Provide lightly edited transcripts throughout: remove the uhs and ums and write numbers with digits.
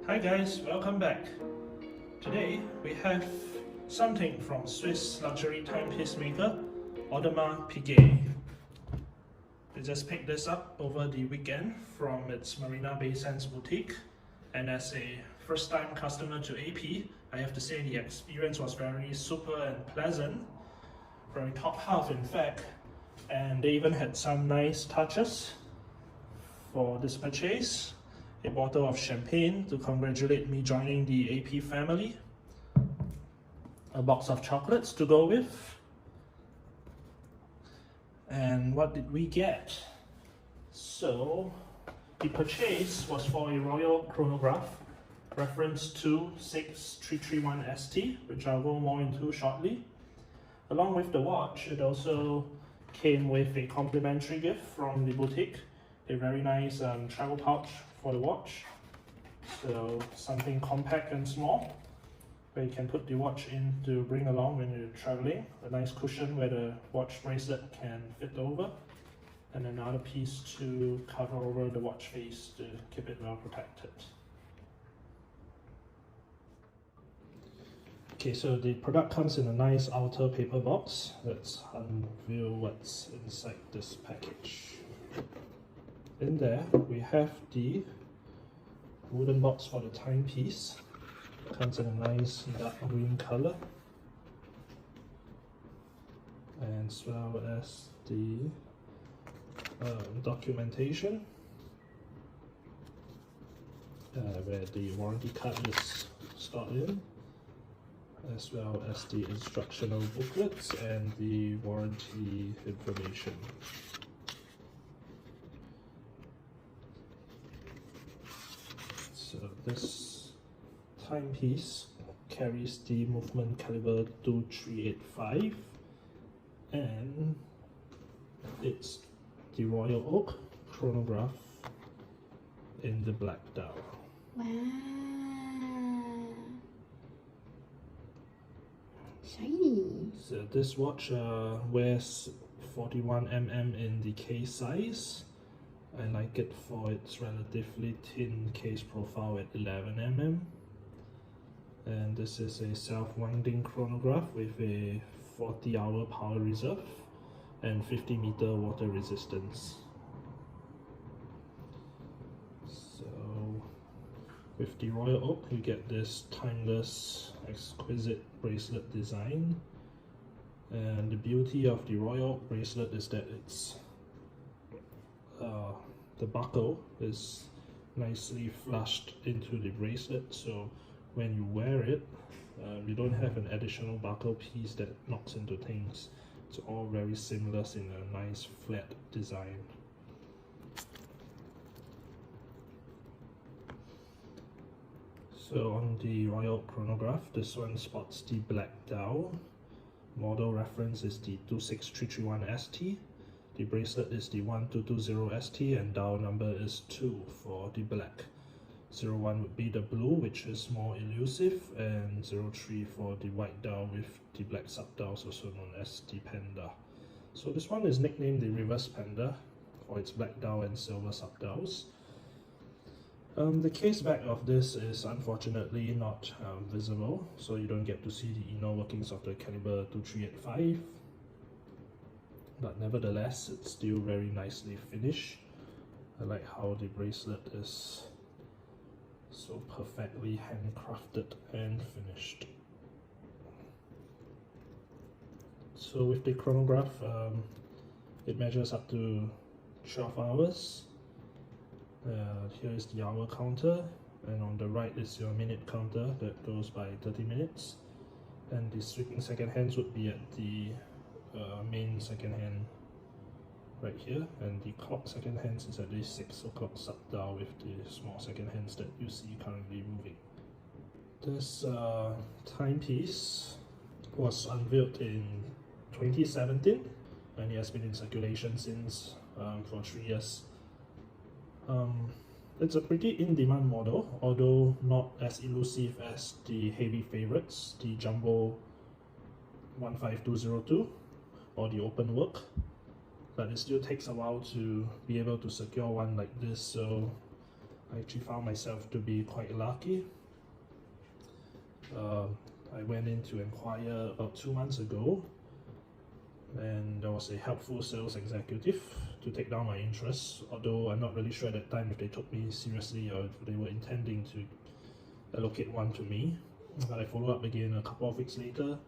Hi guys, welcome back. Today we have something from Swiss luxury timepiece maker Audemars Piguet. We just picked this up over the weekend from its Marina Bay Sands boutique, and as a first time customer to AP, I have to say the experience was very super and pleasant, very top half in fact, and they even had some nice touches for this purchase. A bottle of champagne to congratulate me joining the AP family, a box of chocolates to go with, and what did we get? So the purchase was for a Royal chronograph, reference 26331ST, which I'll go more into shortly. Along with the watch, it also came with a complimentary gift from the boutique, a very nice travel pouch for the watch. So something compact and small where you can put the watch in to bring along when you're traveling. A nice cushion where the watch bracelet can fit over, and another piece to cover over the watch face to keep it well protected. Okay, so the product comes in a nice outer paper box. Let's unveil what's inside this package. In there, we have the wooden box for the timepiece. Comes in a nice dark green color, and as well as the documentation, where the warranty card is stored in, as well as the instructional booklets and the warranty information. So this timepiece carries the movement caliber 2385, and it's the Royal Oak chronograph in the black dial. Wow, shiny. So this watch wears 41mm in the case size. I like it for its relatively thin case profile at 11mm. And this is a self-winding chronograph with a 40-hour power reserve and 50-meter water resistance. So with the Royal Oak, you get this timeless, exquisite bracelet design. And the beauty of the Royal Oak bracelet is that it's the buckle is nicely flushed into the bracelet, so when you wear it, you don't have an additional buckle piece that knocks into things. It's all very seamless in a nice flat design. So on the Royal chronograph, this one spots the black dial. Model reference is the 26331ST. The bracelet is the 1220ST, and dial number is 2 for the black. 01 would be the blue, which is more elusive, and 03 for the white dial with the black subdials, also known as the Panda. So this one is nicknamed the Reverse Panda for its black dial and silver subdials. The case back of this is unfortunately not visible, so you don't get to see the inner workings of the caliber 2385. But nevertheless, it's still very nicely finished. I like how the bracelet is so perfectly handcrafted and finished. So with the chronograph, it measures up to 12 hours. Here is the hour counter, and on the right is your minute counter that goes by 30 minutes. And the sweeping second hands would be at the main second hand right here, and the clock second hands is at the 6 o'clock subdial with the small second hands that you see currently moving. This timepiece was unveiled in 2017, and it has been in circulation since for 3 years. It's a pretty in-demand model, although not as elusive as the heavy favorites, the Jumbo 15202 or the Open Work, but it still takes a while to be able to secure one like this, so I actually found myself to be quite lucky. I went in to inquire about 2 months ago, and there was a helpful sales executive to take down my interest, although I'm not really sure at that time if they took me seriously or if they were intending to allocate one to me. But I followed up again a couple of weeks later,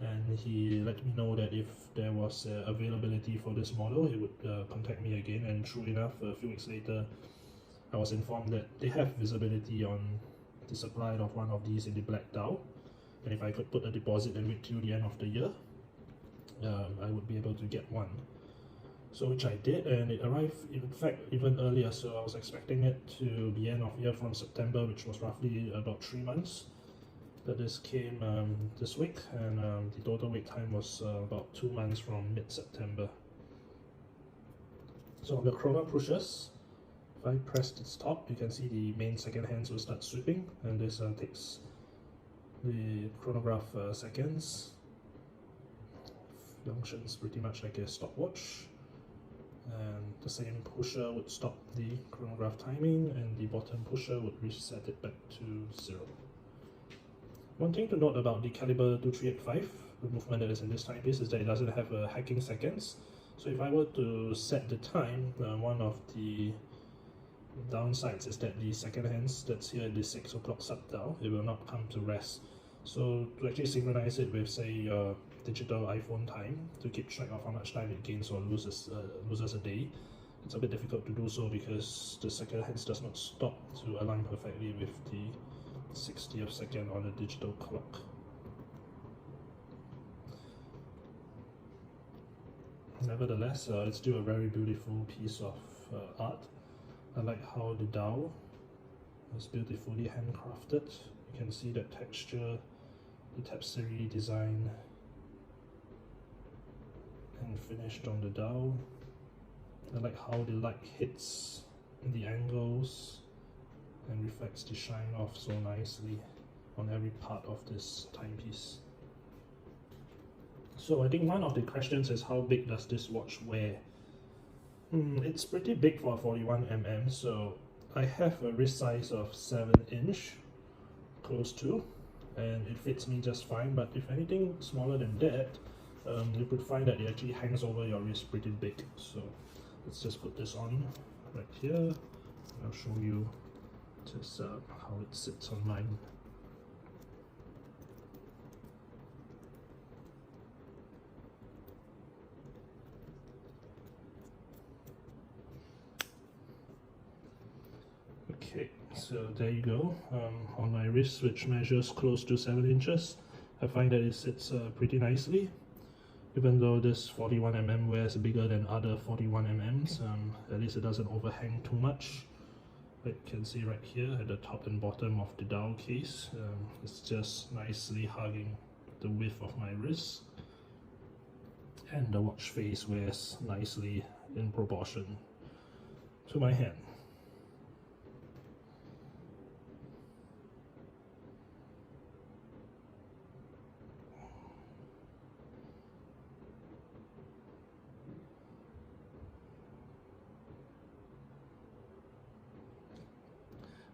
and he let me know that if there was availability for this model, he would contact me again. And true enough, a few weeks later I was informed that they have visibility on the supply of one of these in the black Dow, and if I could put a deposit and wait till the end of the year, I would be able to get one. So which I did, and it arrived in fact even earlier. So I was expecting it to be end of year from September, which was roughly about 3 months. But this came this week, and the total wait time was about 2 months from mid-September. So on the chrono pushes, if I press the stop, you can see the main second hands will start sweeping, and this takes the chronograph seconds. Functions pretty much like a stopwatch, and the same pusher would stop the chronograph timing, and the bottom pusher would reset it back to 0. One thing to note about the caliber 2385, the movement that is in this timepiece, is that it doesn't have hacking seconds. So if I were to set the time, one of the downsides is that the second hands that's here in the 6 o'clock sub-dial, it will not come to rest. So to actually synchronize it with, say, your digital iPhone time, to keep track of how much time it gains or loses a day, it's a bit difficult to do so because the second hands does not stop to align perfectly with the 60th second on the digital clock. Nevertheless, it's still a very beautiful piece of art. I like how the Dow is beautifully handcrafted. You can see that texture, the tapestry design, and finished on the Dow. I like how the light hits the angles and reflects the shine off so nicely on every part of this timepiece. So I think one of the questions is, how big does this watch wear? It's pretty big for 41mm, so I have a wrist size of 7-inch, close to, and it fits me just fine. But if anything smaller than that, you could find that it actually hangs over your wrist pretty big. So let's just put this on right here. I'll show you just how it sits on mine. Okay, so there you go. On my wrist, which measures close to 7 inches, I find that it sits pretty nicely. Even though this 41mm wears bigger than other 41mm, at least it doesn't overhang too much. You can see right here at the top and bottom of the Dow case, it's just nicely hugging the width of my wrist, and the watch face wears nicely in proportion to my hand.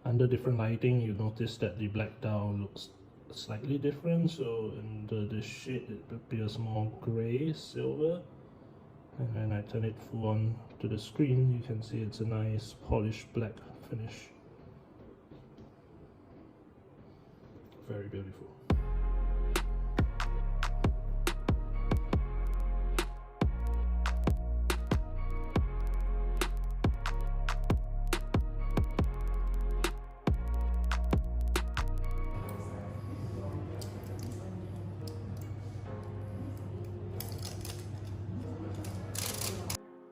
Under different lighting, you notice that the black Dow looks slightly different. So in the shade, it appears more grey, silver. And when I turn it full on to the screen, you can see it's a nice polished black finish. Very beautiful.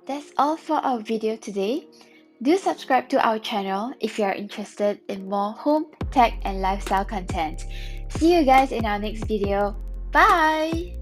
That's all for our video today. Do subscribe to our channel if you are interested in more home, tech, and lifestyle content. See you guys in our next video. Bye!